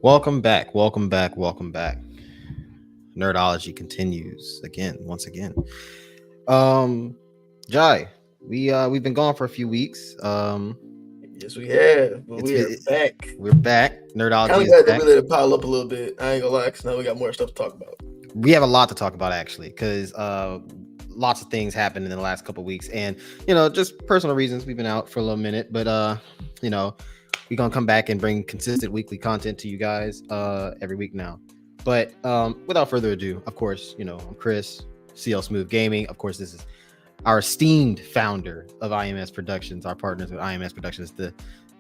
Welcome back. Welcome back. Welcome back. Nerdology continues once again. Jai, we've been gone for a few weeks. Yes, we have, but It's we are back. we're back. Kind Nerdology of is glad that back. we let it pile up a little bit. I ain't gonna lie, because now we got more stuff to talk about. We have a lot to talk about actually, because lots of things happened in the last couple of weeks, and just personal reasons we've been out for a little minute, but we're gonna come back and bring consistent weekly content to you guys every week now. But without further ado, of course, I'm Chris, CLsmoove Gaming. Of course, this is our esteemed founder of IMS Productions, our partners with IMS Productions, the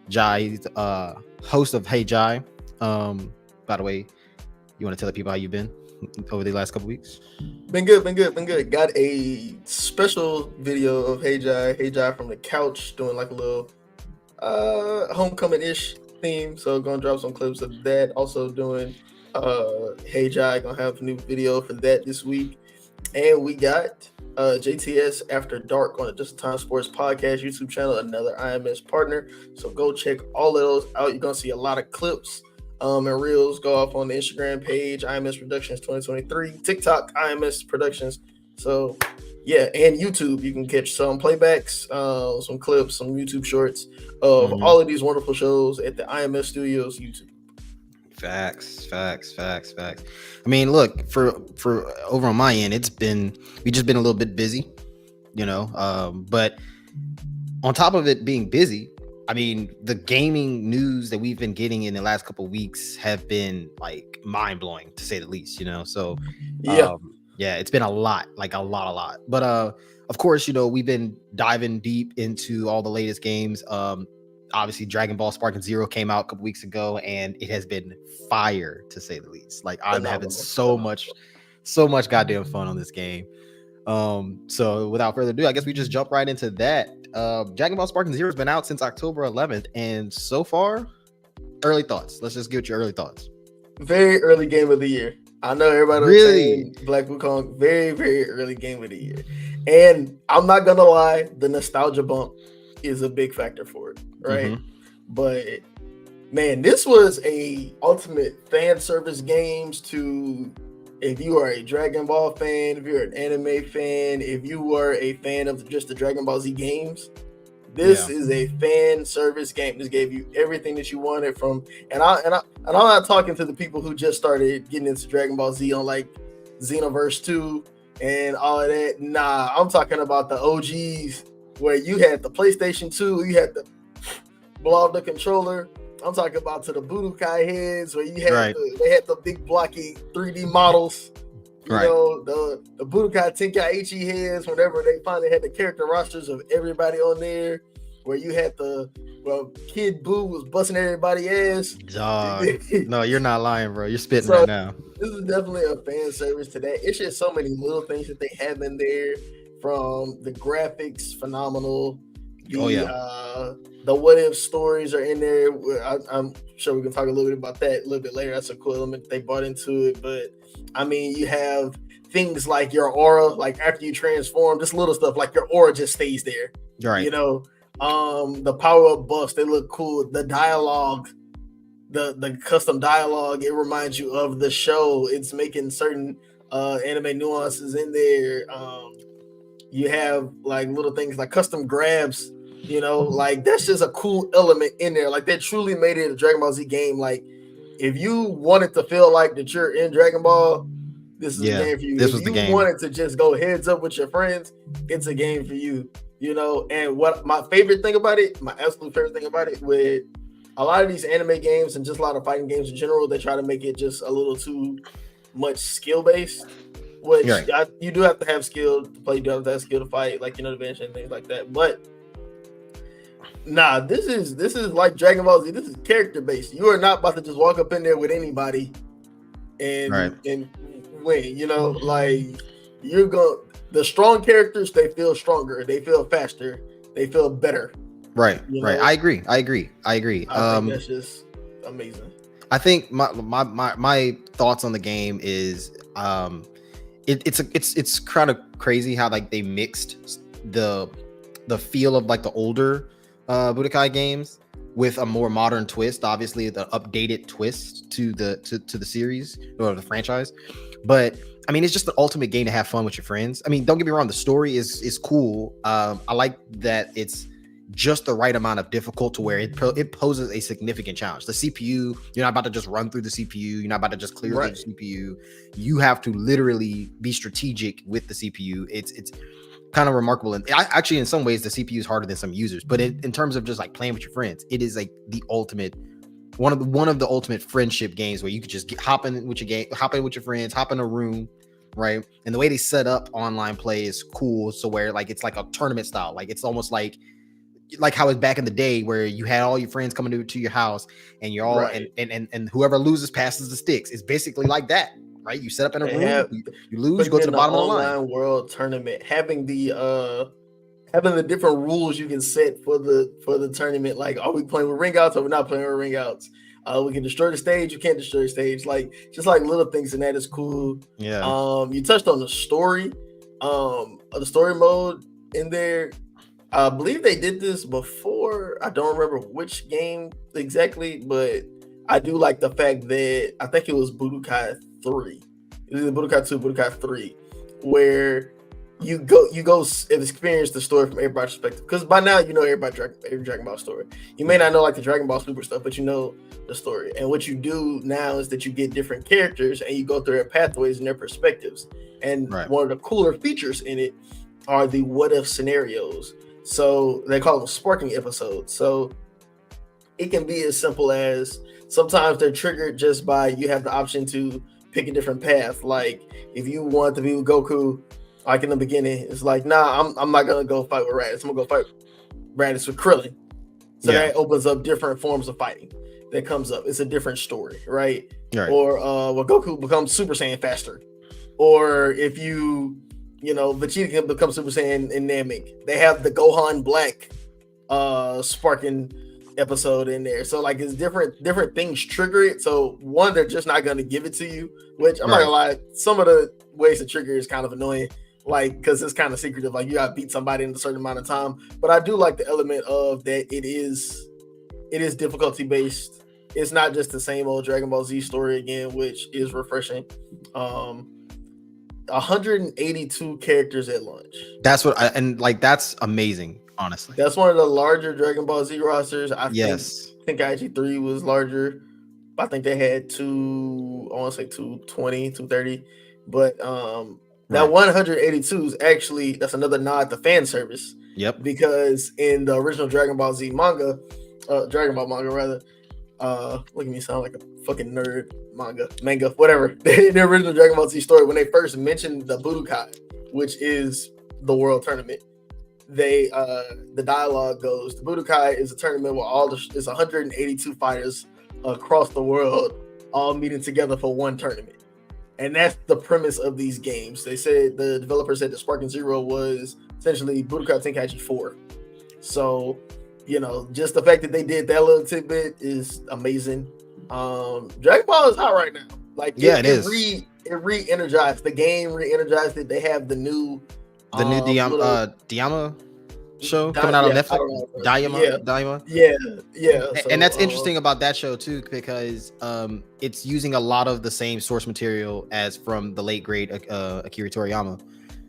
Jai. He's the host of Hey Jai. By the way, you want to tell the people how you've been over the last couple weeks? Been good. Got a special video of Hey Jai from the couch doing like a little homecoming-ish theme. So gonna drop some clips of that. Also doing Hey Jai, gonna have a new video for that this week. And we got JTS After Dark on the Just in Time Sports Podcast YouTube channel, another IMS partner. So go check all of those out. You're gonna see a lot of clips and reels go off on the Instagram page, IMS Productions 2023, TikTok, IMS Productions. So yeah, and YouTube, you can catch some playbacks, some clips, some YouTube shorts of all of these wonderful shows at the IMS Studios YouTube. Facts. I mean, look, for over on my end, we just been a little bit busy, but on top of it being busy, I mean, the gaming news that we've been getting in the last couple of weeks have been like mind blowing, to say the least. So yeah, it's been a lot. But of course, we've been diving deep into all the latest games. Obviously, Dragon Ball Sparking Zero came out a couple weeks ago, and it has been fire, to say the least. Like, I'm having so much goddamn fun on this game. So without further ado, I guess we just jump right into that. Dragon Ball Sparking Zero has been out since October 11th, and so far, early thoughts. Let's just get your early thoughts. Very early game of the year. I know everybody was saying Black Wukong, very, very early game of the year. And I'm not gonna lie, the nostalgia bump is a big factor for it, right? Mm-hmm. But man, this was a ultimate fan service games to, if you are a Dragon Ball fan, if you're an anime fan, if you were a fan of just the Dragon Ball Z games, this is a fan service game. This gave you everything that you wanted from, and I'm not talking to the people who just started getting into Dragon Ball Z on like Xenoverse 2 and all of that. Nah, I'm talking about the OGs where you had the PlayStation 2, you had the blow up the controller. I'm talking about to the Budokai heads where you had they had the big blocky 3D models. You know, the Budokai Tenkaichi heads, whenever they finally had the character rosters of everybody on there, where you had Kid Buu was busting everybody ass. Dog. No, you're not lying, bro. You're spitting right now. This is definitely a fan service to that. It's just so many little things that they have in there, from the graphics, phenomenal. The what if stories are in there. I'm sure we can talk a little bit about that a little bit later. That's a cool element they brought into it. But I mean, you have things like your aura, like after you transform, just little stuff like your aura just stays there. Right. The power up buffs, they look cool. The dialogue, the custom dialogue, it reminds you of the show. It's making certain anime nuances in there. You have like little things like custom grabs. Like that's just a cool element in there. Like they truly made it a Dragon Ball Z game. Like if you wanted to feel like that you're in Dragon Ball, this is a game for you. If you wanted to just go heads up with your friends, it's a game for you. And what my favorite thing about it, my absolute favorite thing about it, with a lot of these anime games and just a lot of fighting games in general, they try to make it just a little too much skill based. Which you do have to have skill to play. You do have to have skill to fight, like advantage and things like that. But nah, this is like Dragon Ball Z. This is character based. You are not about to just walk up in there with anybody and win. Like you're going. The strong characters, they feel stronger. They feel faster. They feel better. Right. I agree. I think that's just amazing. I think my thoughts on the game is it's kind of crazy how like they mixed the feel of like the older Budokai games with a more modern twist, obviously the updated twist to the series or the franchise. But I mean, it's just the ultimate game to have fun with your friends. I mean, don't get me wrong, the story is cool. I like that it's just the right amount of difficult to where it poses a significant challenge. The CPU, you're not about to just run through the CPU. You're not about to just clear through the CPU. You have to literally be strategic with the CPU. It's kind of remarkable. And actually, in some ways, the CPU is harder than some users. But in terms of just like playing with your friends, it is like the ultimate one of the ultimate friendship games where you could just hop in with your friends, hop in a room, right? And the way they set up online play is cool. So where like it's like a tournament style, like it's almost like how it's back in the day where you had all your friends coming to your house and you're all and whoever loses passes the sticks. It's basically like that, right? You set up in a room, you lose, you go to the bottom of the line. Online world tournament, having the different rules you can set for the tournament. Like, are we playing with ring outs or we're not playing with ring outs? We can destroy the stage, you can't destroy the stage. Like, just like little things, and that is cool. Yeah. You touched on the story, the story mode in there. I believe they did this before. I don't remember which game exactly, but I do like the fact that I think it was Budokai 3. It was either Budokai 2, Budokai 3, where you go and experience the story from everybody's perspective. Because by now you know every Dragon Ball story. You may not know like the Dragon Ball Super stuff, but you know the story. And what you do now is that you get different characters and you go through their pathways and their perspectives. And one of the cooler features in it are the what if scenarios. So they call them sparking episodes. So it can be as simple as sometimes they're triggered just by you have the option to pick a different path. Like if you want to be with Goku, like in the beginning, it's like, nah, I'm not gonna go fight with Raditz. I'm gonna go fight Raditz with Krillin. So that opens up different forms of fighting that comes up. It's a different story, right? Or well, Goku becomes Super Saiyan faster. Or if Vegeta can become Super Saiyan in Namek. They have the Gohan Black sparking episode in there. So like it's different things trigger it. So one, they're just not gonna give it to you, which I'm not gonna lie, some of the ways to trigger is kind of annoying, like because it's kind of secretive, like you gotta beat somebody in a certain amount of time. But I do like the element of that it is difficulty based. It's not just the same old Dragon Ball Z story again, which is refreshing. 182 characters at launch. That's amazing, honestly. That's one of the larger Dragon Ball Z rosters. I think IG3 was larger. I think they had I want to say 220, 230. But that 182 is actually, that's another nod to fan service. Yep. Because in the original Dragon Ball Z manga, Dragon Ball manga rather, look at me sound like a fucking nerd. Manga, whatever. In the original Dragon Ball Z story, when they first mentioned the Budokai, which is the world tournament, the dialogue goes, the Budokai is a tournament where it's 182 fighters across the world all meeting together for one tournament. And that's the premise of these games. They said, the developer said that Sparking Zero was essentially Budokai Tenkaichi 4. So, just the fact that they did that little tidbit is amazing. Dragon Ball is hot right now. Like, it is. It re-energized the game, re-energized it. They have the new Diama show coming out on Netflix. Diama. Yeah. And that's interesting about that show too, because it's using a lot of the same source material as from the late great Akira Toriyama.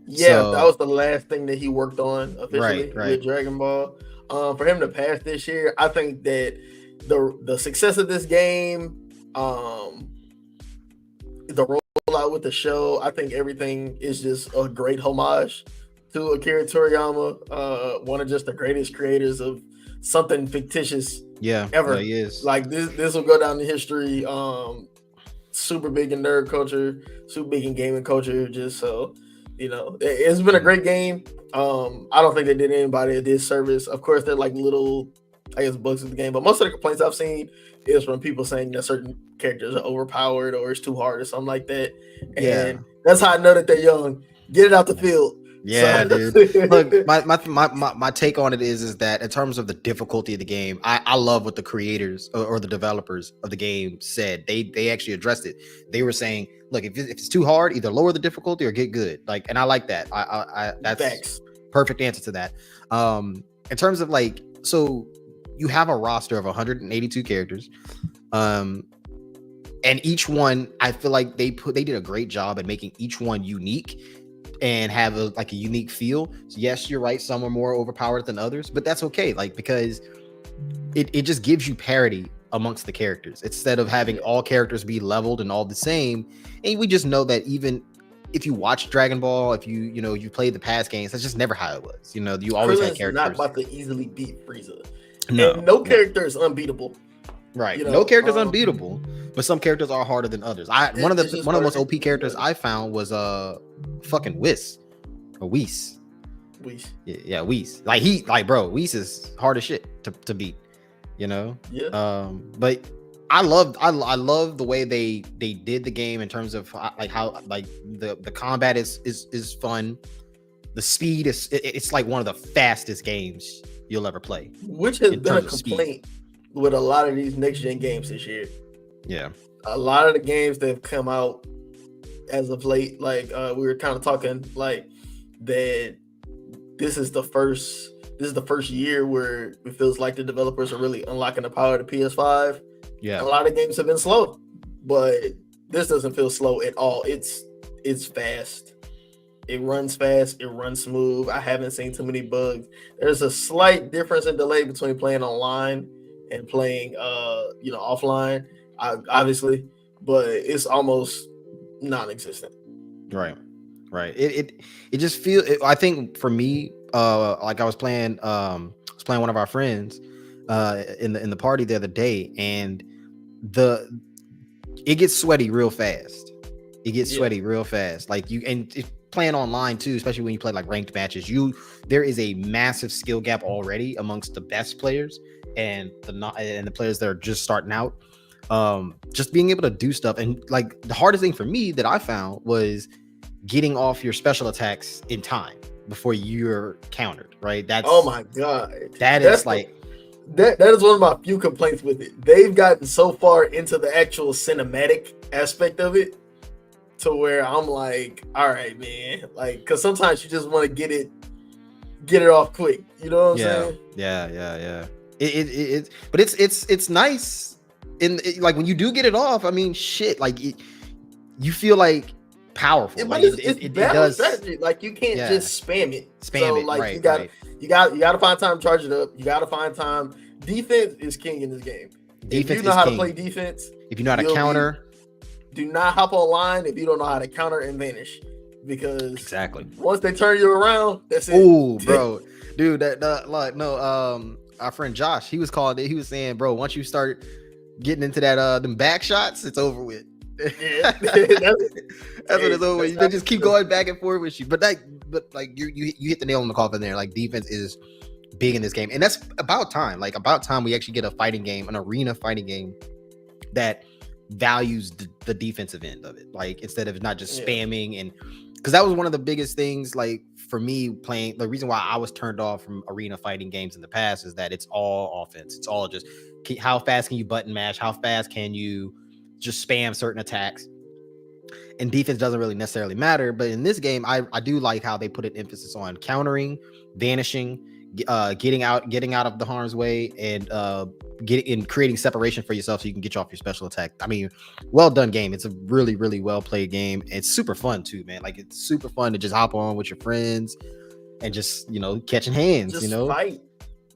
Yeah, that was the last thing that he worked on officially with Dragon Ball. For him to pass this year, I think that the success of this game, the rollout with the show, I think everything is just a great homage to Akira Toriyama, one of just the greatest creators of something fictitious ever. He is. Like this will go down in history. Super big in nerd culture, super big in gaming culture. Just so it's been a great game. I don't think they did anybody a disservice. Of course, they're like little, I guess, bugs in the game, but most of the complaints I've seen is from people saying that certain characters are overpowered or it's too hard or something like that. And that's how I know that they're young. Get it out the field. Yeah, dude. Look, my take on it is that in terms of the difficulty of the game, I love what the creators or the developers of the game said. They actually addressed it. They were saying, look, if it's too hard, either lower the difficulty or get good. Like, and I like that. I that's Facts. Perfect answer to that. In terms of so you have a roster of 182 characters. And each one, I feel like they did a great job at making each one unique and have a unique feel. So yes, you're right, some are more overpowered than others, but that's okay, like, because it just gives you parity amongst the characters instead of having all characters be leveled and all the same. And we just know that even if you watch Dragon Ball, if you played the past games, that's just never how it was. You always had characters. Not about to easily beat Frieza. No, and no character is unbeatable. Right. No character is unbeatable, but some characters are harder than others. One of the most OP characters I found was fucking Whis or Whis. Yeah, Whis. Bro, Whis is hard as shit to beat. Yeah. But I love the way they did the game in terms of how the combat is fun. The speed it's like one of the fastest games you'll ever play, which has been a complaint with a lot of these next gen games this year. Yeah, a lot of the games that have come out as of late, we were kind of talking like that. This is the first year where it feels like the developers are really unlocking the power of the PS5. Yeah, a lot of games have been slow, but this doesn't feel slow at all. It's fast. It runs fast. It runs smooth. I haven't seen too many bugs. There's a slight difference in delay between playing online and playing, offline, obviously, but it's almost non-existent. Right. It just feels. I think for me, I was playing one of our friends, in the party the other day, and it gets sweaty real fast. Like playing online too, especially when you play like ranked matches, there is a massive skill gap already amongst the best players and the players that are just starting out. Just being able to do stuff, and like the hardest thing for me that I found was getting off your special attacks in time before you're countered. Right? That's oh my god. That is one of my few complaints with it. They've gotten so far into the actual cinematic aspect of it to where I'm like, all right, man, like, because sometimes you just want to get it off quick. You know what I'm saying? Yeah. But it's nice. Like when you do get it off, I mean, shit, like you feel like powerful. But it does strategy. Like you can't just spam it. Like right, you got to find time to charge it up. You got to find time. Defense is king in this game. If you know how to play defense, if you know how to counter. Do not hop online if you don't know how to counter and vanish, because exactly once they turn you around, that's it. Ooh, bro, dude, our friend Josh, he was saying, bro, once you start getting into that them back shots, it's over with. Yeah, that's what it's over with. They just keep going back and forth with you. But you hit the nail on the coffin there. Like defense is big in this game, and that's about time. Like about time we actually get a fighting game, an arena fighting game that values the defensive end of it, like instead of not just spamming. And because that was one of the biggest things, like for me playing, the reason why I was turned off from arena fighting games in the past is that it's all offense. It's all just how fast can you button mash, how fast can you just spam certain attacks, and defense doesn't really necessarily matter. But in this game, I do like how they put an emphasis on countering, vanishing, getting out of the harm's way, and creating separation for yourself so you can get you off your special attack. I mean, well done game. It's a really, really well played game. It's super fun too, man. Like it's super fun to just hop on with your friends and just catching hands.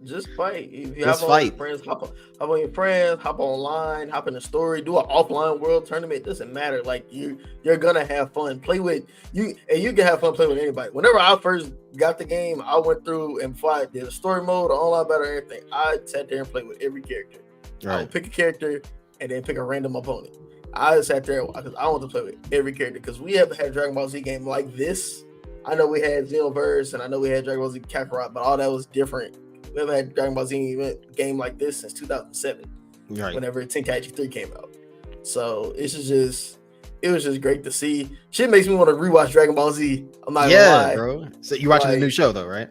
Just fight. If you have on your friends, hop on your friends, hop online, hop in the story, do an offline world tournament. It doesn't matter. Like you're gonna have fun. Play with you, and you can have fun playing with anybody. Whenever I first got the game, I went through and did a story mode, online battle, everything. I sat there and played with every character. Right. I would pick a character and then pick a random opponent. I sat there because I want to play with every character, because we haven't had a Dragon Ball Z game like this. I know we had Xenoverse and I know we had Dragon Ball Z Kakarot, but all that was different. We haven't had Dragon Ball Z game like this since 2007, right? Whenever Tenkaichi 3 came out. So it was just great to see. Shit makes me want to rewatch Dragon Ball Z. I'm not gonna lie, bro. So you're watching the new show though, right?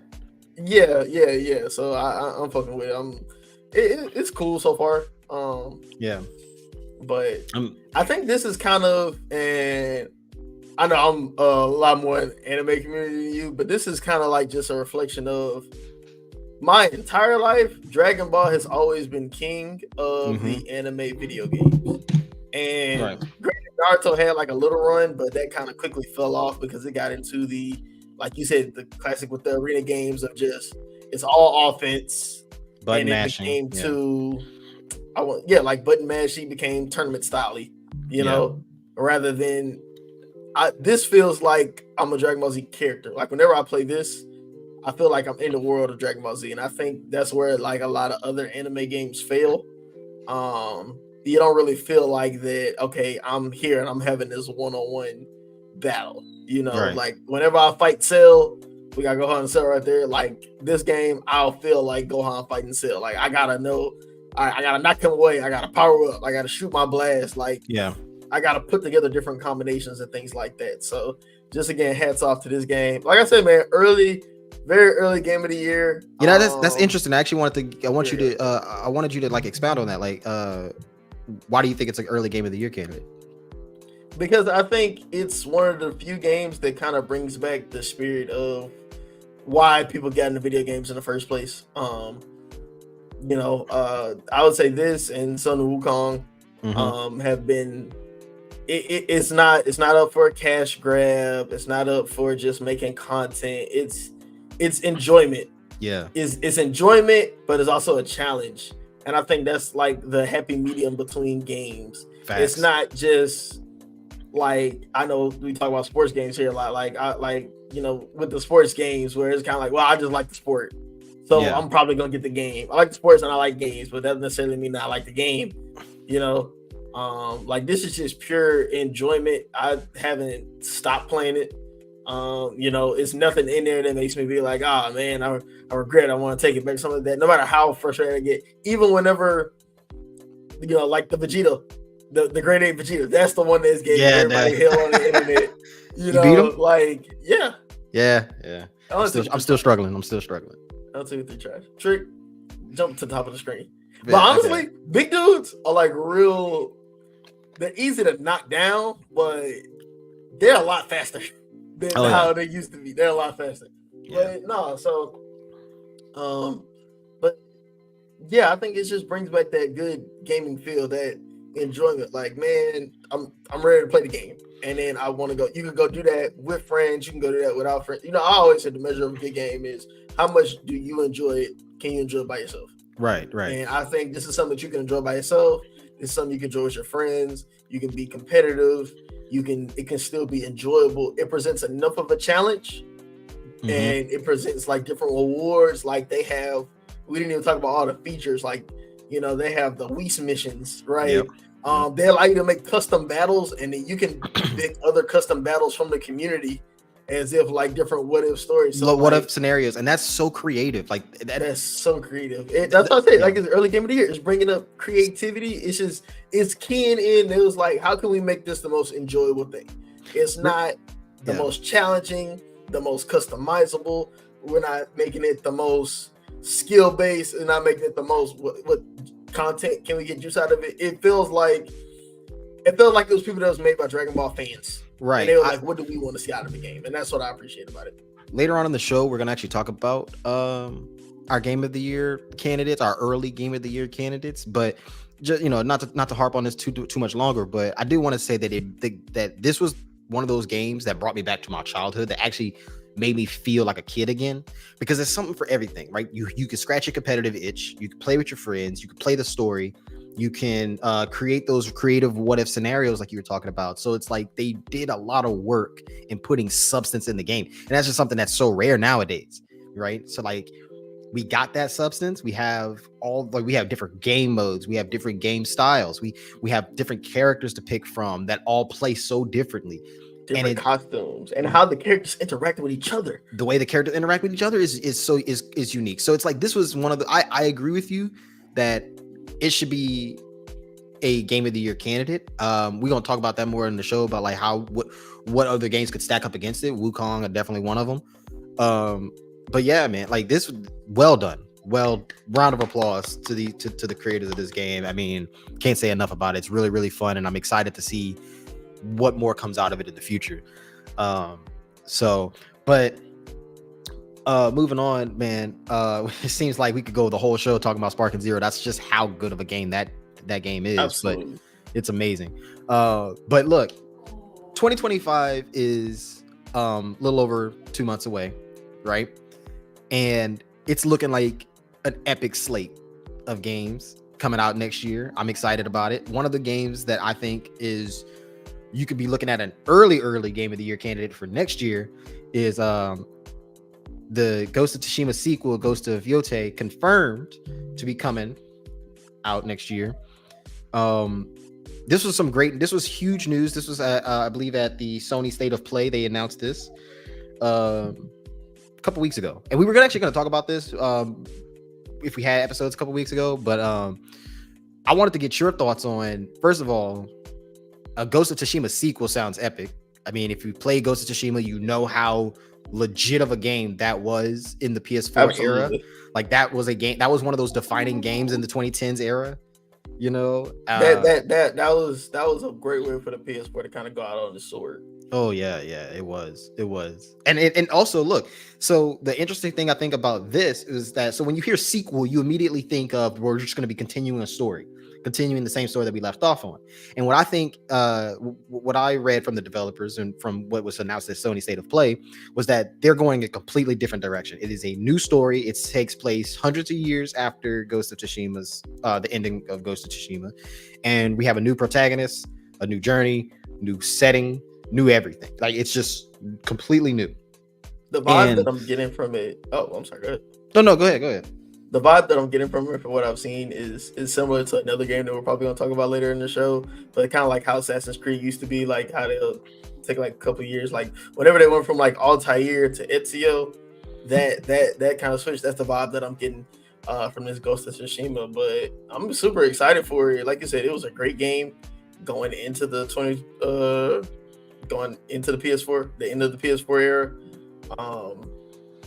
Yeah. So I'm fucking with it. It's cool so far. Yeah. But I think this is kind of, and I know I'm a lot more in the anime community than you, but this is kind of like just a reflection of my entire life, Dragon Ball has always been king of the anime video games. And Right. granted, Naruto had like a little run, but that kind of quickly fell off because it got into the, like you said, the classic with the arena games of just it's all offense, Button and it mashing. became too, like button mashing became tournament style, you know, rather than this feels like I'm a Dragon Ball Z character. Like whenever I play this, I feel like I'm in the world of Dragon Ball Z, and I think that's where like a lot of other anime games fail. You don't really feel like that. Okay, I'm here and I'm having this one-on-one battle. You know, Right. like whenever I fight Cell, we got Gohan and Cell right there. Like this game, I'll feel like Gohan fighting Cell. Like I gotta know, I gotta knock him away. I gotta power up. I gotta shoot my blast. Like I gotta put together different combinations and things like that. So just again, hats off to this game. Like I said, man, very early game of the year. You know, that's interesting. I actually I wanted you to like expound on that. Like, why do you think it's an early game of the year candidate? Because I think it's one of the few games that kind of brings back the spirit of why people got into video games in the first place. You know, I would say this and Sun Wukong have been. It's not up for a cash grab. It's not up for just making content. It's enjoyment. Yeah, it's enjoyment, but it's also a challenge. And I think that's like the happy medium between games. Facts. It's not just like, I know we talk about sports games here a lot. Like you know, with the sports games where it's kind of like, well, I just like the sport, so I'm probably gonna get the game. I like the sports and I like games, but that doesn't necessarily mean that I like the game. You know, like this is just pure enjoyment. I haven't stopped playing it. You know, it's nothing in there that makes me be like, oh man, I regret, I want to take it back, something like that. No matter how frustrated I get, even whenever, you know, like the Vegeta, the Grade 8 Vegeta, that's the one that's getting everybody hell on the internet. You know, beat him? like yeah. I'm still struggling. I'll take it through trash. Trick, jump to the top of the screen. But honestly, big dudes are like real. They're easy to knock down, but they're a lot faster than how they used to be. They're a lot faster. But no, so but yeah, I think it just brings back that good gaming feel, that enjoyment. Like, man, I'm ready to play the game. And then I want to go. You can go do that with friends. You can go do that without friends. You know, I always said the measure of a good game is how much do you enjoy it? Can you enjoy it by yourself? Right. And I think this is something that you can enjoy by yourself. It's something you can enjoy with your friends. You can be competitive. It can still be enjoyable. It presents enough of a challenge, and it presents like different rewards. Like we didn't even talk about all the features. Like, you know, they have the Whis missions, right? Yep. They allow you to make custom battles, and then you can pick other custom battles from the community as if like different what if stories. So what if scenarios, and that's so creative. Like that's so creative. That's what I say. Like, it's early game of the year. It's bringing up creativity. It's keying in. It was like, how can we make this the most enjoyable thing? It's not the most challenging, the most customizable. We're not making it the most skill based, and not making it the most what content can we get juice out of it. It felt like it was people that was made by Dragon Ball fans. Right. And they were like, what do we want to see out of the game? And that's what I appreciate about it. Later on in the show, we're going to actually talk about our game of the year candidates, our early game of the year candidates. But just, you know, not to harp on this too much longer, but I do want to say that that this was one of those games that brought me back to my childhood, that actually made me feel like a kid again, because there's something for everything, right? You can scratch your competitive itch. You can play with your friends. You can play the story. You can create those creative what if scenarios like you were talking about. So it's like they did a lot of work in putting substance in the game. And that's just something that's so rare nowadays, right? So like we got that substance. We have different game modes. We have different game styles. We have different characters to pick from that all play so differently. Different costumes and how the characters interact with each other. The way the characters interact with each other is unique. So it's like this was one of the I agree with you that it should be a game of the year candidate. We're gonna talk about that more in the show, about like what other games could stack up against it. Wukong are definitely one of them. But yeah, man, like this, well done. Well, round of applause to the creators of this game. I mean, can't say enough about it. It's really, really fun, and I'm excited to see what more comes out of it in the future. Moving on, man. It seems like we could go the whole show talking about Sparking Zero. That's just how good of a game that game is. Absolutely. But it's amazing. But look, 2025 is a little over 2 months away, right? And it's looking like an epic slate of games coming out next year. I'm excited about it. One of the games that I think is you could be looking at an early game of the year candidate for next year is the Ghost of Tsushima sequel, Ghost of Yote, confirmed to be coming out next year. This was huge news. This was I believe at the Sony State of Play. They announced this a couple weeks ago, and we were actually going to talk about this if we had episodes a couple weeks ago, but I wanted to get your thoughts on, first of all, a Ghost of Tsushima sequel sounds epic. I mean, if you play Ghost of Tsushima, you know how legit of a game that was in the PS4 era. Like that was a game, that was one of those defining games in the 2010s era. You know, that was a great way for the PS4 to kind of go out on the sword. Oh yeah, it was, and also look. So the interesting thing I think about this is that so when you hear sequel, you immediately think of we're just going to be continuing a story, continuing the same story that we left off on. And what I think, what I read from the developers and from what was announced at Sony State of Play was that they're going a completely different direction. It is a new story. It takes place hundreds of years after Ghost of Tsushima's the ending of Ghost of Tsushima, and we have a new protagonist, a new journey, new setting, new everything. Like it's just completely new. The vibe that I'm getting from it. Oh, I'm sorry. Go ahead. No, go ahead. The vibe that I'm getting from it, from what I've seen, is similar to another game that we're probably going to talk about later in the show. But kind of like how Assassin's Creed used to be, like how they'll take like a couple of years, like whenever they went from like Altair to Ezio, that kind of switch. That's the vibe that I'm getting from this Ghost of Tsushima. But I'm super excited for it. Like you said, it was a great game going into the PS4, the end of the PS4 era.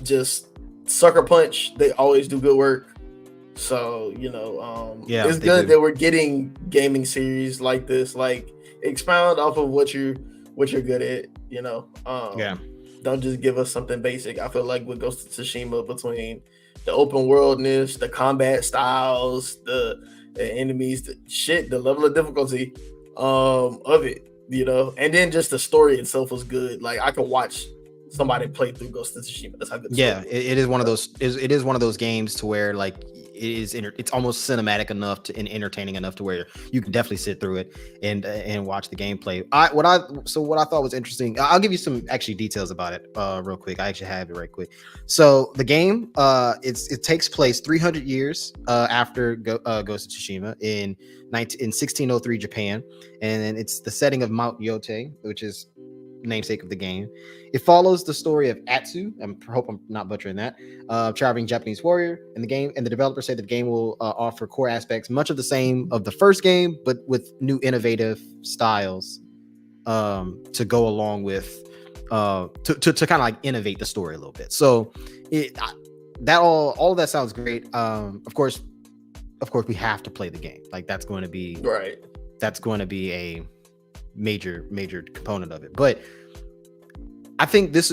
Just Sucker Punch, they always do good work. So, it's good that we're getting gaming series like this, like expound off of what you're good at, Don't just give us something basic. I feel like with Ghost of Tsushima, between the open worldness, the combat styles, the enemies, the level of difficulty of it, and then just the story itself was good. Like I could watch somebody play through Ghost of Tsushima. That's how good. It is one of those. It is one of those games to where like it's almost cinematic enough and entertaining enough to where you can definitely sit through it and watch the gameplay. What I thought was interesting. I'll give you some actually details about it real quick. I actually have it right quick. So the game it takes place 300 years after Ghost of Tsushima in 1603 Japan, and it's the setting of Mount Yote, which is namesake of the game. It follows the story of Atsu, I hope I'm not butchering that, traveling Japanese warrior in the game, and the developers say that the game will offer core aspects much of the same of the first game, but with new innovative styles to go along with to kind of like innovate the story a little bit. So all of that sounds great. Of course we have to play the game. Like that's going to be right. That's going to be a major component of it. But I think this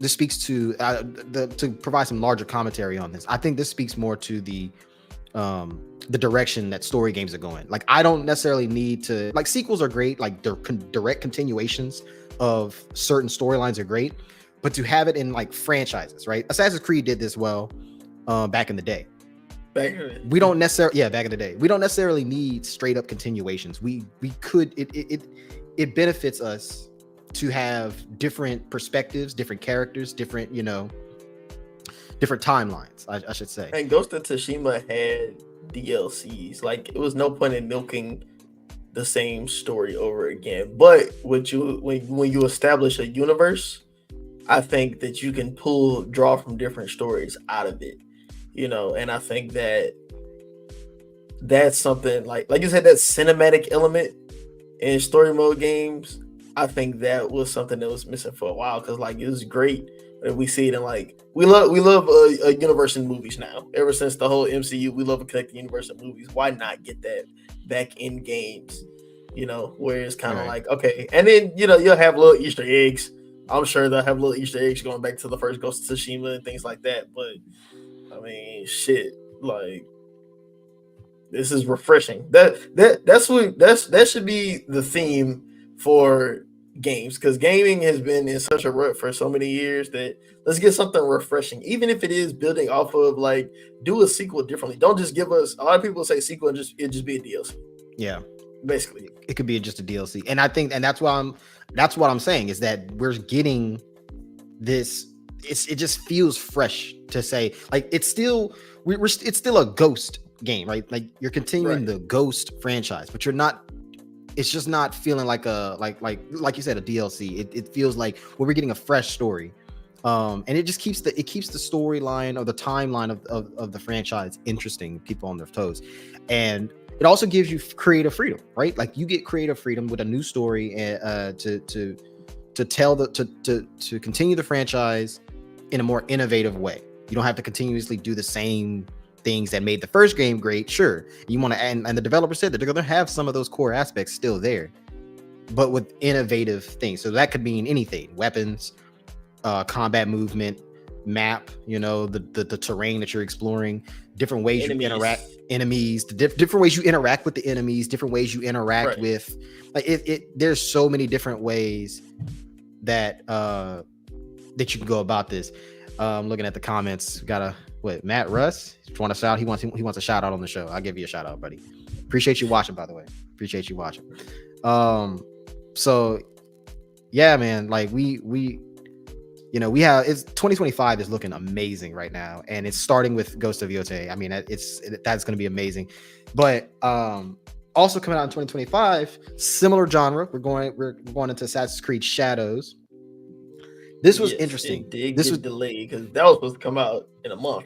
speaks to to provide some larger commentary on this. I think this speaks more to the direction that story games are going. Like I don't necessarily need to, like, sequels are great, like direct continuations of certain storylines are great, but to have it in like franchises, right? Assassin's Creed did this well back in the day. We don't necessarily back in the day. We don't necessarily need straight up continuations. We could it benefits us to have different perspectives, different characters, different different timelines, I should say. And Ghost of Tsushima had DLCs. Like it was no point in milking the same story over again. But when you establish a universe, I think that you can draw from different stories out of it. And I think that's something like you said, that cinematic element in story mode games. I think that was something that was missing for a while, because like it was great and we see it in like we love a universe in movies now. Ever since the whole MCU, we love a connected universe in movies. Why not get that back in games? Where it's kind of like, okay, and then you'll have little Easter eggs I'm sure they'll have little Easter eggs going back to the first Ghost of Tsushima and things like that. But I mean, shit, like this is refreshing. That should be the theme for games, because gaming has been in such a rut for so many years that let's get something refreshing, even if it is building off of, like, do a sequel differently. Don't just give us, a lot of people say sequel and it just be a DLC. Yeah, basically. It could be just a DLC, and I think, and that's what I'm saying is that we're getting this. It just feels fresh to say, like, it's still it's still a Ghost game, right? Like, you're continuing the Ghost franchise, but you're not. It's just not feeling like a like you said, a DLC. It feels like, well, we're getting a fresh story, and it just keeps the storyline or the timeline of the franchise interesting, people on their toes, and it also gives you creative freedom, right? Like, you get creative freedom with a new story, and to tell to continue the franchise in a more innovative way. You don't have to continuously do the same things that made the first game great. Sure, you want to, and the developer said that they're going to have some of those core aspects still there, but with innovative things. So that could mean anything: weapons, combat movement, map, the terrain that you're exploring, different ways you interact, enemies, the different ways you interact with the enemies, different ways you interact with, like, there's so many different ways that that you can go about this. Looking at the comments, got Matt Russ, want to shout? He wants a shout out on the show. I'll give you a shout out, buddy. Appreciate you watching, by the way. Appreciate you watching. So yeah, man, like we have, it's 2025 is looking amazing right now, and it's starting with Ghost of Yotei. I mean, that's going to be amazing. But also coming out in 2025, similar genre. We're going into Assassin's Creed Shadows. This was interesting. This was delayed because that was supposed to come out in a month.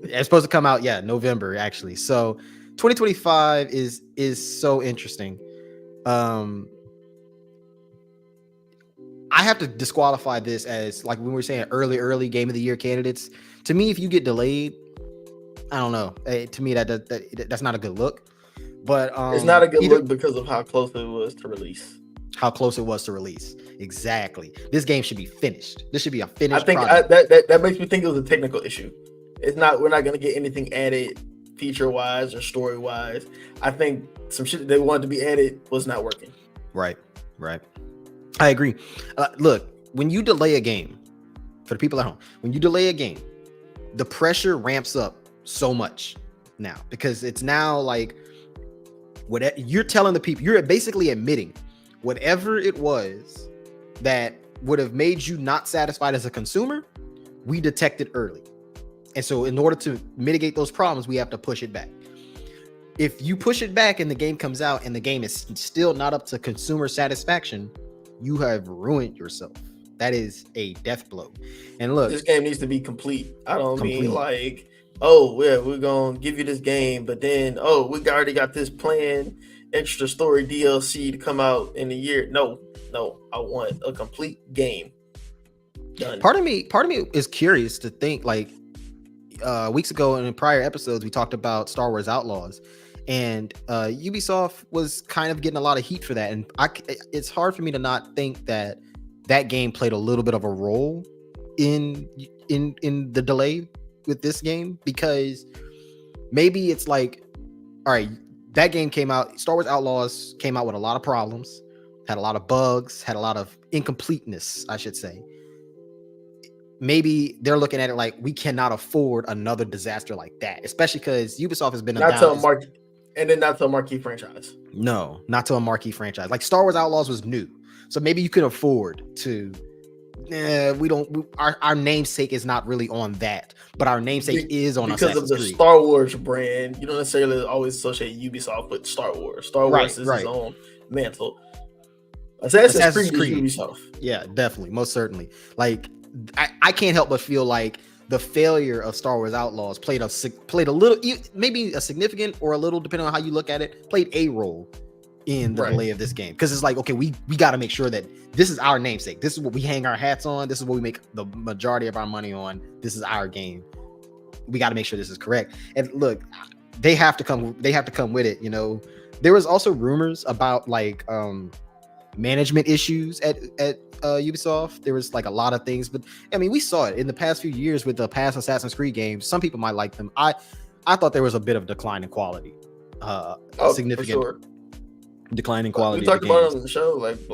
It's supposed to come out, November, actually. So 2025 is so interesting. I have to disqualify this as, like, when we were saying early game of the year candidates. To me, if you get delayed, I don't know. To me, that's not a good look. But it's not a good look because of how close it was to release. Exactly. This game should be finished. This should be a finished. I think that makes me think it was a technical issue. It's not. We're not going to get anything added feature wise or story wise. I think some shit that they wanted to be added was not working. Right. I agree. Look, when you delay a game, for the people at home, when you delay a game, the pressure ramps up so much now, because it's now like, what you're telling the people, you're basically admitting whatever it was that would have made you not satisfied as a consumer, we detected early. And so in order to mitigate those problems, we have to push it back. If you push it back and the game comes out and the game is still not up to consumer satisfaction, you have ruined yourself. That is a death blow. And look, this game needs to be complete. I don't mean like, oh yeah, we're gonna give you this game, but then, oh, we already got this planned extra story DLC to come out in a year. No, I want a complete game. Done. Part of me is curious to think, like, weeks ago in prior episodes, we talked about Star Wars Outlaws, and Ubisoft was kind of getting a lot of heat for that. And it's hard for me to not think that game played a little bit of a role in the delay with this game, because maybe it's like, all right, that game came out, Star Wars Outlaws came out with a lot of problems, had a lot of bugs, had a lot of incompleteness, I should say. Maybe they're looking at it like, we cannot afford another disaster like that, especially because Ubisoft has been not to a marquee franchise. No, not to a marquee franchise. Like, Star Wars Outlaws was new, so maybe you could afford to. Our namesake is not really on that, but our namesake is on because Assassin's of the Creed. Star Wars brand. You don't necessarily always associate Ubisoft with Star Wars. Star Wars is its own mantle. Assassin's Creed is Ubisoft. Yeah, definitely, most certainly. Like, I can't help but feel like the failure of Star Wars Outlaws played a little, maybe a significant or a little, depending on how you look at it, played a role in the delay of this game. Because it's like, okay, we got to make sure that this is our namesake. This is what we hang our hats on. This is what we make the majority of our money on. This is our game. We got to make sure this is correct. And look, they have to come with it. There was also rumors about, like, management issues at Ubisoft. There was like a lot of things, but I mean, we saw it in the past few years with the past Assassin's Creed games. Some people might like them. I thought there was a bit of decline in quality, a significant for sure. decline in But we quality of talked the about games. it on the show. Like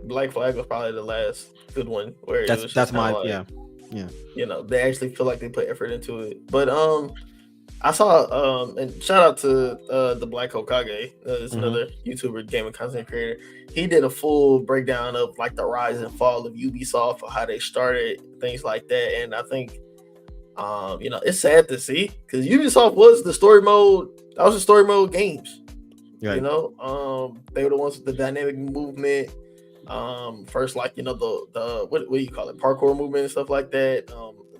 Black Flag was probably the last good one where it was just That's my like, yeah. You know, they actually feel like they put effort into it. But I saw and shout out to the Black Hokage. It's another YouTuber, gaming content creator. He did a full breakdown of like the rise and fall of Ubisoft, or how they started, things like that. And I think you know, it's sad to see, because Ubisoft was the story mode. That was the story mode games. Right. You know, they were the ones with the dynamic movement. First, like, you know, the what do you call it, parkour movement and stuff like that.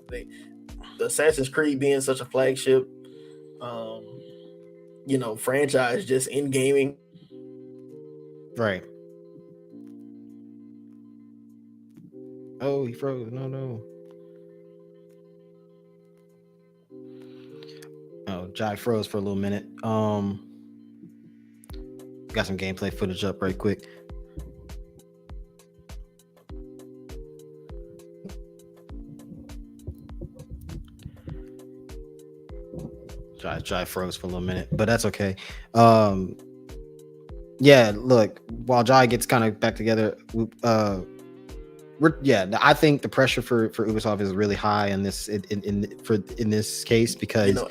The Assassin's Creed being such a flagship, you know, franchise just in gaming. Right. Oh, he froze. No. Oh, Jai froze for a little minute. Got some gameplay footage up right quick. Jai froze for a little minute, but that's okay. Yeah, look, while Jai gets kind of back together, I think the pressure for Ubisoft is really high in this in this case, because You know,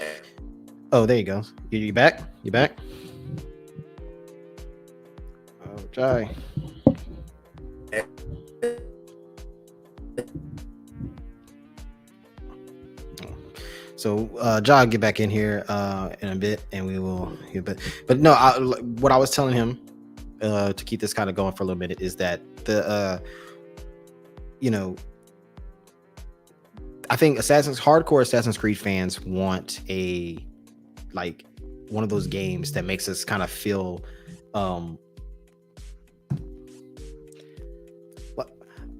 oh, there you go. You back? You back? Oh, Jai. So Jai, get back in here in a bit, and we will. But no, what I was telling him to keep this kind of going for a little minute is that you know, I think hardcore Assassin's Creed fans want like one of those games that makes us kind of feel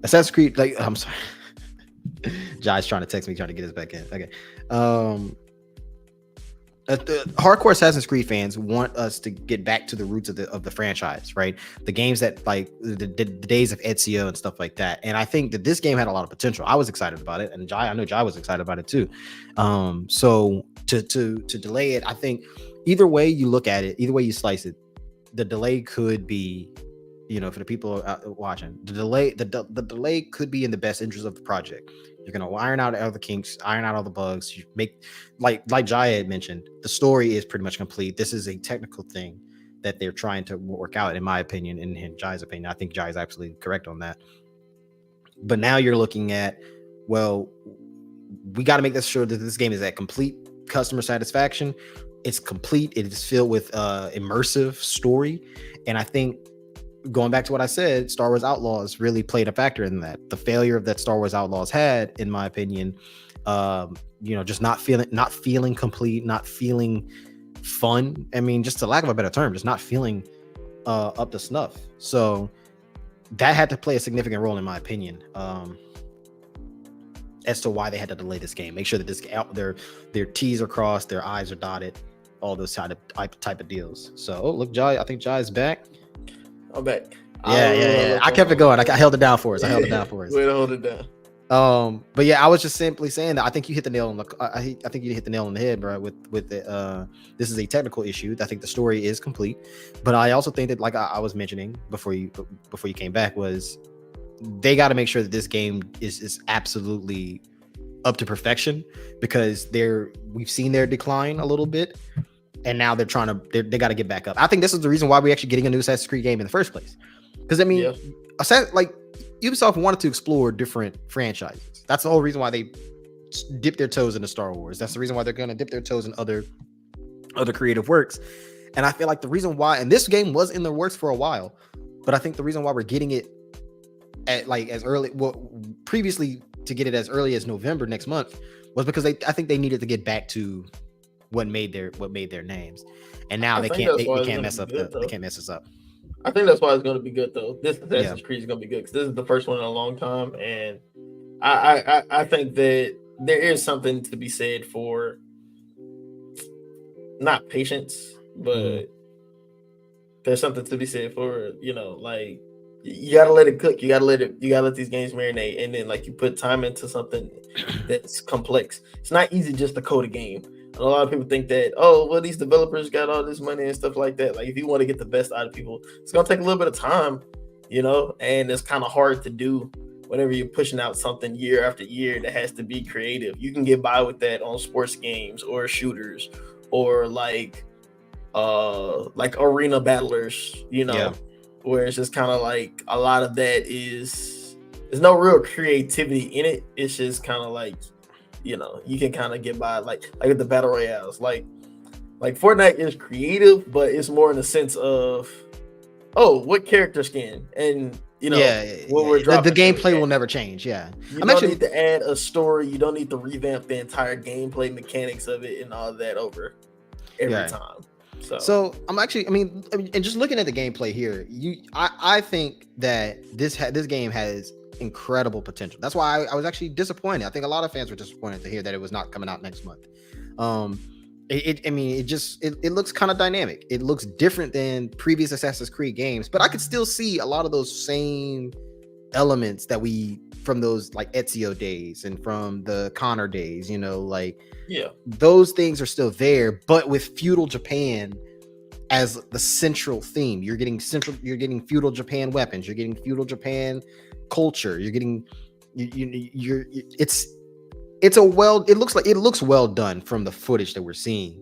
Assassin's Creed, like, I'm sorry. Jai's trying to text me, trying to get us back in. Okay. The hardcore Assassin's Creed fans want us to get back to the roots of the franchise, right? The games that, like, the days of Ezio and stuff like that. And I think that this game had a lot of potential. I was excited about it, and I know Jai was excited about it too. So to delay it, I think either way you look at it, either way you slice it, the delay could be, you know, for the people watching, the delay could be in the best interest of the project. You're gonna iron out all the kinks, iron out all the bugs. You make, like Jai had mentioned, the story is pretty much complete. This is a technical thing that they're trying to work out, in my opinion, in Jai's opinion. I think Jai is absolutely correct on that. But now you're looking at, well, we got to make sure that this game is at complete customer satisfaction. It's complete. It is filled with immersive story, and I think, going back to what I said, Star Wars Outlaws really played a factor in that. The failure that Star Wars Outlaws had, in my opinion, you know, just not feeling complete, not feeling fun. I mean, just to lack of a better term, just not feeling up to snuff. So that had to play a significant role, in my opinion, as to why they had to delay this game. Make sure that their T's are crossed, their I's are dotted, all those type of deals. So, look, Jai, I think Jai's back. I'm back. Yeah. I kept it going. I held it down for us. Way to hold it down. But yeah, I was just simply saying that I think you hit the nail on the. I think you hit the nail on the head, bro. With the, this is a technical issue. I think the story is complete, but I also think that, like I was mentioning before you came back, was they got to make sure that this game is absolutely up to perfection, because we've seen their decline a little bit. And now they got to get back up. I think this is the reason why we're actually getting a new Assassin's Creed game in the first place. Because, I mean, like, Ubisoft wanted to explore different franchises. That's the whole reason why they dipped their toes into Star Wars. That's the reason why they're going to dip their toes in other creative works. And I feel like the reason why, and this game was in the works for a while, but I think the reason why we're getting it at, like, as early, previously to get it as early as November next month, was because I think they needed to get back to what made their names, and now they can't mess us up. I think that's why it's going to be good, though. This Assassin's Creed is going to be good, because this is the first one in a long time, and I think that there is something to be said for not patience, but there's something to be said for, you know, like, You gotta let it cook. You gotta let these games marinate, and then like you put time into something that's complex. It's not easy just to code a game. A lot of people think that, oh, well, these developers got all this money and stuff like that. Like, if you want to get the best out of people, it's gonna take a little bit of time, and it's kind of hard to do whenever you're pushing out something year after year that has to be creative. You can get by with that on sports games or shooters or like arena battlers, Yeah. where it's just kind of like a lot of that there's no real creativity in it. It's just kind of like, you can kind of get by like with the battle royales, like Fortnite is creative, but it's more in the sense of, oh, what character skin, and Yeah, when yeah. we're The dropping them. gameplay will never change. Yeah, You I'm don't actually need to add a story. You don't need to revamp the entire gameplay mechanics of it and all of that over every yeah. time. So So I mean, and just looking at the gameplay here, I think that this game has incredible potential. That's why I was actually disappointed. I think a lot of fans were disappointed to hear that it was not coming out next month. Um, I mean, it looks kind of dynamic. It looks different than previous Assassin's Creed games, but I could still see a lot of those same elements that we from those like Ezio days and from the Connor days, like yeah, those things are still there, but with feudal Japan as the central theme. You're getting feudal Japan weapons, you're getting feudal Japan culture, you're getting you're it's a it looks well done from the footage that we're seeing.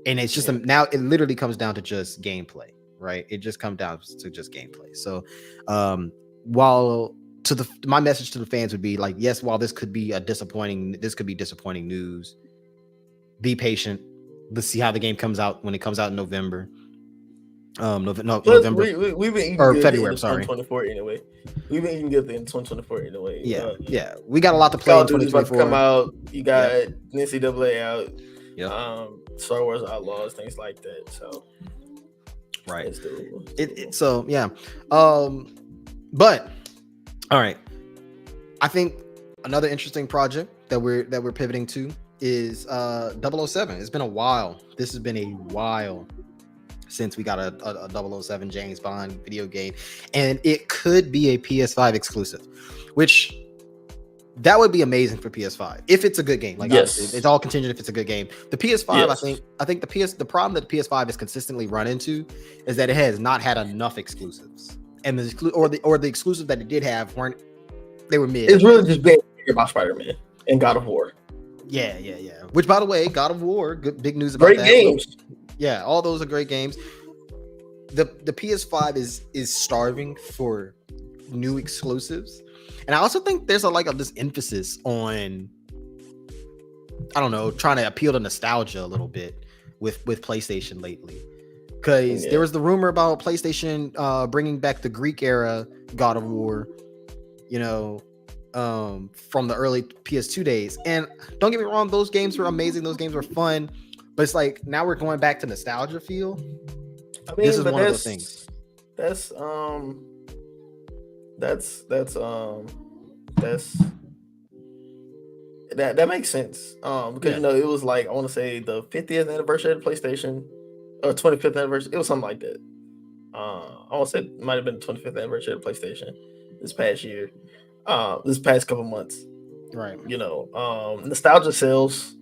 And it's just now it literally comes down to just gameplay, right? It just comes down to just gameplay. So while my message to the fans would be like, yes, while this could be disappointing news, be patient. Let's see how the game comes out when it comes out in November. November we've been eating or good February. in I'm sorry. 2024 anyway. We've been eating good in 2024 anyway. Yeah. We got a lot to play Call in of Duty's about to 2024. come out. You got NCAA out. Yeah. Star Wars Outlaws, things like that. So right. It's doable. So yeah. But all right. I think another interesting project that we're pivoting to is 007. It's been a while. This has been a while since we got a 007 James Bond video game, and it could be a PS5 exclusive, which that would be amazing for PS5 if it's a good game. Like, obviously, it's all contingent if it's a good game. The PS5, yes. I think the problem that the PS5 has consistently run into is that it has not had enough exclusives, and the exclusives that it did have they were mid. It's really just been about Spider-Man and God of War. Yeah. Which, by the way, God of War, big news about great that. Games. Yeah, all those are great games. The PS5 is starving for new exclusives, and I also think there's this emphasis on, I don't know, trying to appeal to nostalgia a little bit with PlayStation lately, because there was the rumor about PlayStation bringing back the Greek era God of War, from the early PS2 days. And don't get me wrong, those games were amazing, those games were fun, but it's like now we're going back to nostalgia feel. I mean, this is one of those things. That makes sense. Because it was like, I want to say the 50th anniversary of the PlayStation, or 25th anniversary. It was something like that. I want to say it might have been the 25th anniversary of the PlayStation this past year. This past couple months. Right. Nostalgia sells.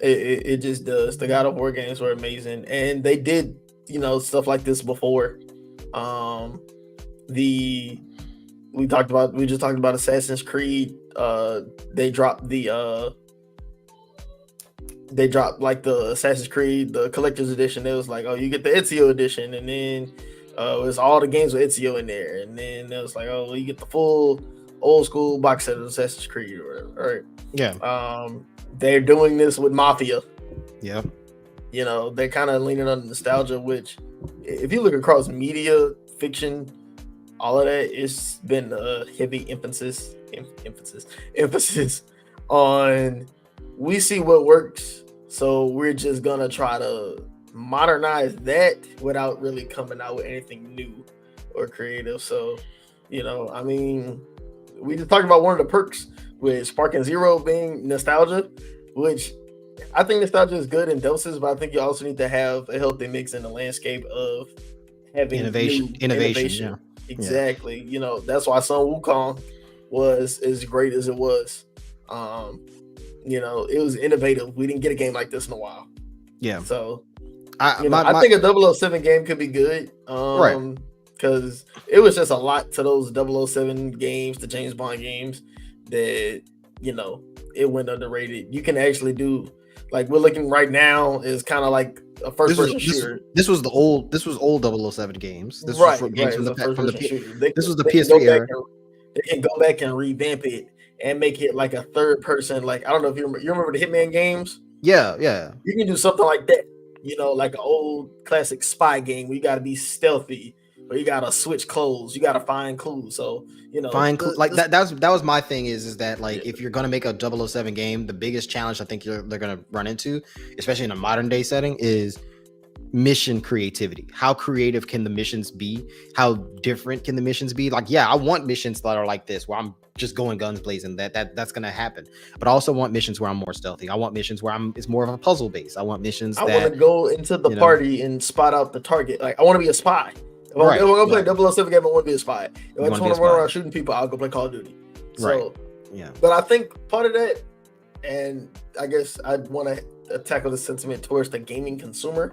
It just does. The God of War games were amazing, and they did stuff like this before. We just talked about Assassin's Creed. They dropped like the Assassin's Creed, the collector's edition. It was like, oh, you get the Ezio edition, and then it was all the games with Ezio in there, and then it was like, oh, you get the full old school box set of Assassin's Creed or whatever. Right? Yeah. They're doing this with Mafia. Yeah. They're kind of leaning on nostalgia, which, if you look across media, fiction, all of that, it's been a heavy emphasis on, we see what works, so we're just gonna try to modernize that without really coming out with anything new or creative. So, I mean, we just talked about one of the perks with Sparking Zero being nostalgia, which I think nostalgia is good in doses, but I think you also need to have a healthy mix in the landscape of having innovation. Exactly. You know, that's why Sun Wukong was as great as it was. You know, it was innovative. We didn't get a game like this in a while. Yeah. So, I you know, I think a 007 game could be good. Right. Because it was just a lot to those 007 games, the James Bond games, that, you know, it went underrated. You can actually do, like, we're looking right now is kind of like a first person shooter. This was old 007 games. This was Right, games right. It's a first from the person shooter. this was the They can go PS3 back era. and they can go back and revamp it and make it like a third person. Like, I don't know if you remember the Hitman games. Yeah, yeah. You can do something like that. You know, like an old classic spy game where you got to be stealthy, or you got to switch clothes, you got to find clues. So, you know, Like that was my thing is that, like, Yeah. if you're gonna make a 007 game, the biggest challenge I think they're gonna run into, especially in a modern day setting, is mission creativity. How creative can the missions be? How different can the missions be? Like, yeah, I want missions that are like this, where I'm just going guns blazing. That's gonna happen. But I also want missions where I'm more stealthy. I want missions where it's more of a puzzle base. I want missions I want to go into the party and spot out the target. Like, I want to be a spy. If I'm gonna play a 007 game, I want to be a spy. If I just want to run around shooting people, I'll go play Call of Duty. So, yeah. But I think part of that, and I guess I'd want to tackle the sentiment towards the gaming consumer.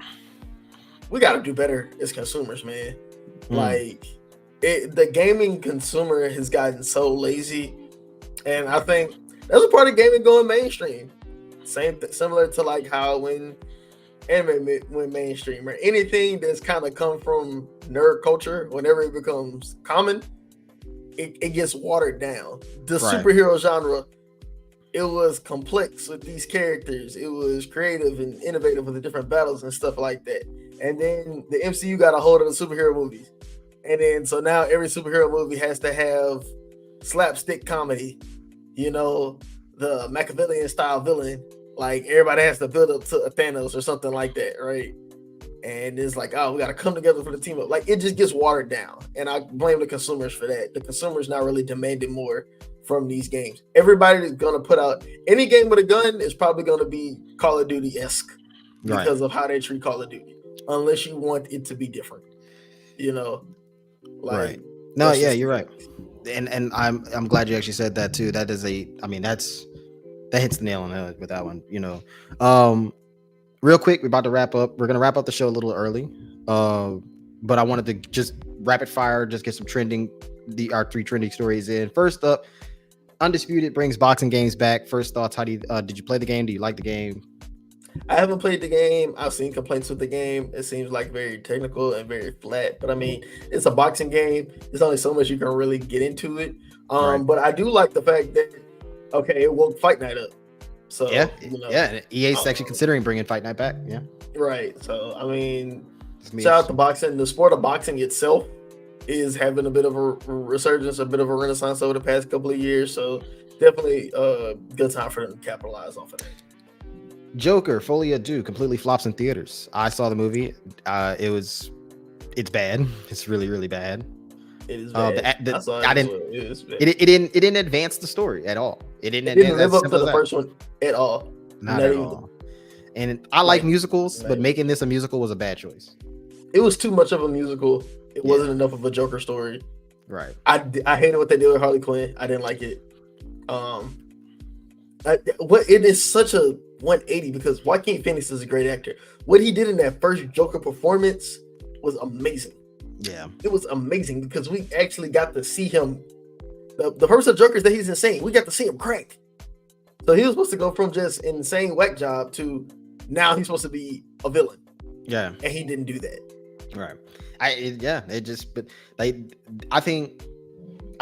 We got to do better as consumers, man. Like, the gaming consumer has gotten so lazy, and I think that's a part of gaming going mainstream. Similar to like how when anime went mainstream, or anything that's kind of come from nerd culture, whenever it becomes common, it gets watered down. The superhero genre, it was complex with these characters. It was creative and innovative with the different battles and stuff like that. And then the MCU got a hold of the superhero movies. And then so now every superhero movie has to have slapstick comedy, you know, the Machiavellian style villain. Like, everybody has to build up to a Thanos or something like that, right? And it's like, oh, we got to come together for the team up. Like, it just gets watered down. And I blame the consumers for that. The consumers not really demanding more from these games. Everybody is going to put out any game with a gun is probably going to be Call of Duty-esque because of how they treat Call of Duty. Unless you want it to be different, you know. Like, no, yeah, you're right. And I'm glad you actually said that too. That is that hits the nail on the head with that one, you know. Real quick, we're about to wrap up. We're gonna wrap up the show a little early. But I wanted to just rapid fire, just get some our 3 trending stories in. First up, Undisputed brings boxing games back. First thoughts, did you play the game? Do you like the game? I haven't played the game. I've seen complaints with the game. It seems like very technical and very flat. But I mean, it's a boxing game. There's only so much you can really get into it. But I do like the fact that it woke Fight Night up. So yeah, you know, EA's actually considering bringing Fight Night back. Yeah, right. So I mean, shout out to boxing. The sport of boxing itself is having a bit of a resurgence, a bit of a renaissance over the past couple of years. So definitely a good time for them to capitalize off of that. Joker Folie à Deux completely flops in theaters. I saw the movie. It's bad. It's really, really bad. It is bad. It didn't advance the story at all. It didn't live up to the first one at all. Not at all. And I like musicals, but making this a musical was a bad choice. It was too much of a musical. It wasn't enough of a Joker story. Right. I hated what they did with Harley Quinn. I didn't like it. It is such a 180 because Joaquin Phoenix is a great actor. What he did in that first Joker performance was amazing. Yeah, it was amazing because we actually got to see him. The first of Jokers that he's insane. We got to see him crank. So he was supposed to go from just insane whack job to now he's supposed to be a villain. Yeah, and he didn't do that. Right. I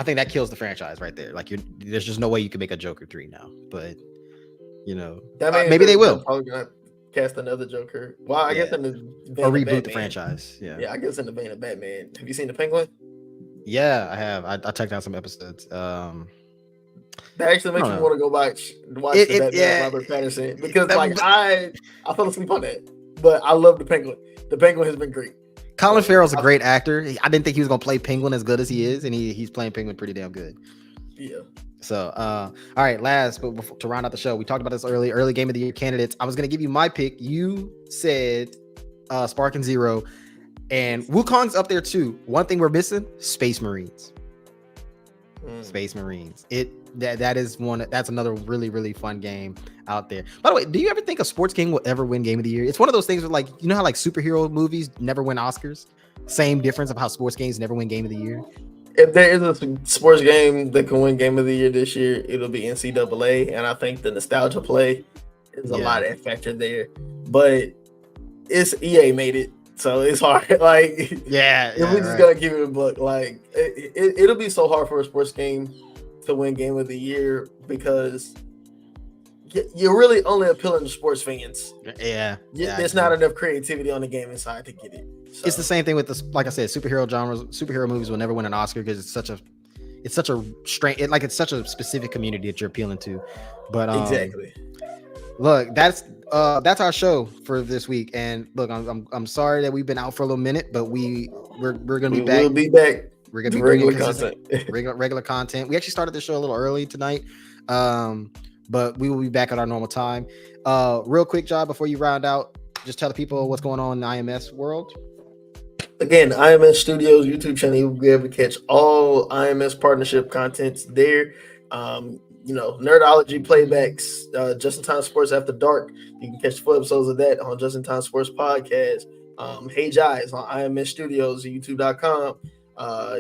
think that kills the franchise right there. Like, there's just no way you can make a Joker 3 now. But you know, maybe they will. Probably gonna cast another Joker. Well, I guess in the vein or reboot the franchise. Yeah, I guess in the vein of Batman. Have you seen the Penguin? Yeah, I have. I checked out some episodes. That actually makes me want to go back watch the Batman Robert Pattinson because I fell asleep on that. But I love the Penguin. The Penguin has been great. Colin Farrell's a great actor. I didn't think he was gonna play Penguin as good as he is, and he's playing Penguin pretty damn good. Yeah. So, all right, last, but before, to round out the show, we talked about this early game of the year candidates. I was going to give you my pick. You said Spark and Zero. And Wukong's up there too. One thing we're missing: Space Marines. Space Marines. That is one. That's another really, really fun game out there. By the way, do you ever think a sports game will ever win Game of the Year? It's one of those things where, like, you know how like superhero movies never win Oscars. Same difference of how sports games never win Game of the Year. If there is a sports game that can win Game of the Year this year, it'll be NCAA, and I think the nostalgia play is a lot of factor there. But it's EA made it, so it's hard. Like, if we just gotta give it a book, like it'll be so hard for a sports game to win Game of the Year because you're really only appealing to sports fans. There's not enough creativity on the gaming side to get it. So. It's the same thing with this. Like I said, superhero genres, superhero movies will never win an Oscar because it's such a it's such a specific community that you're appealing to. But exactly. Look, that's our show for this week. And look, I'm sorry that we've been out for a little minute, but we're gonna be back. We'll be back. We're gonna be regular content. regular content. We actually started the show a little early tonight, but we will be back at our normal time. Real quick, job before you round out, just tell the people what's going on in the IMS world. Again, IMS Studios YouTube channel, you'll be able to catch all IMS partnership contents there. Nerdology playbacks, Just in Time Sports After Dark. You can catch full episodes of that on Just in Time Sports Podcast. Hey Jai is on IMS Studios, YouTube.com.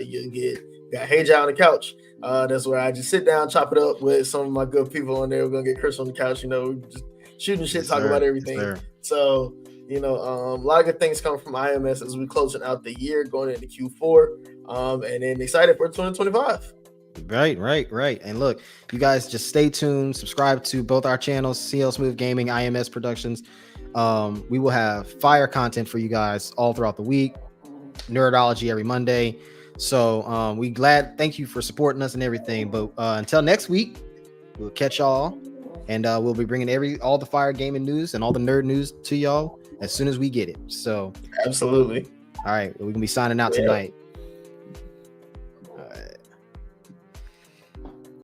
You got Hey Jai on the couch. That's where I just sit down, chop it up with some of my good people on there. We're gonna get Chris on the couch, just shooting shit, talking about everything. So, a lot of good things come from IMS as we closing out the year, going into Q4, and then excited for 2025. Right. And look, you guys just stay tuned, subscribe to both our channels, CLsmoove Gaming, IMS Productions. We will have fire content for you guys all throughout the week. Nerdology every Monday. So thank you for supporting us and everything. But until next week, we'll catch y'all, and we'll be bringing all the fire gaming news and all the nerd news to y'all as soon as we get it. So absolutely. All right, we're gonna be signing out tonight.